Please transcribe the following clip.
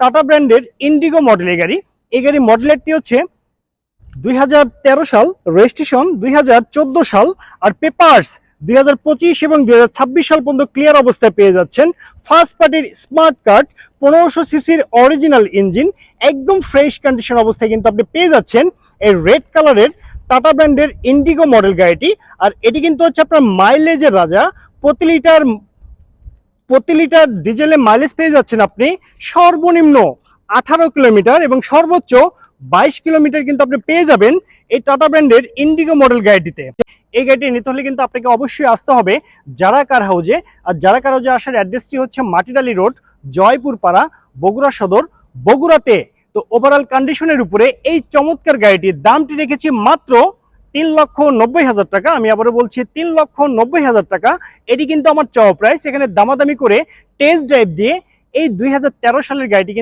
Tata ব্র্যান্ডের Indigo মডেলের গাড়ি। এই গাড়ি মডেলেরটি হচ্ছে 2013 সাল, রেজিস্ট্রেশন 2014 সাল, আর পেপারস 2025 এবং 2026 সাল পর্যন্ত ক্লিয়ার অবস্থায় পেয়ে যাচ্ছেন। ফার্স্ট পার্টির স্মার্ট কার্ড, 1500 সিসির অরিজিনাল ইঞ্জিন, একদম ফ্রেশ কন্ডিশন অবস্থায় কিন্তু আপনি পেয়ে যাচ্ছেন এই রেড কালারের টাটা ব্র্যান্ডের ইন্ডিগো মডেল গাড়িটি। আর এটি কিন্তু হচ্ছে আপনার মাইলেজের রাজা। প্রতি লিটার ডিজেলে মাইলেজ পেয়ে যাচ্ছেন আপনি সর্বনিম্ন 18 কিলোমিটার এবং সর্বোচ্চ 22 কিলোমিটার কিন্তু আপনি পেয়ে যাবেন এই টাটা ব্র্যান্ডের ইন্ডিগো মডেল গাড়িটিতে। এই গাড়িটি নিতে হলে কিন্তু আপনাকে অবশ্যই আসতে হবে যারা কার হাউজে। আর যারা কার হাউজে আসার অ্যাড্রেসটি হচ্ছে মাটিডালি রোড, জয়পুর পাড়া, বগুড়া সদর, বগুড়াতে। তো ওভারঅল কন্ডিশনের উপরে এই চমৎকার গাড়িটির দামটি রেখেছি মাত্র 3,90,000 টাকা। আমি আবারও বলছি 3,90,000 টাকা। এটি কিন্তু আমার চাওয়া প্রাইস। এখানে দামাদামি করে টেস্ট ড্রাইভ দিয়ে এই 2013 সালের গাড়িটি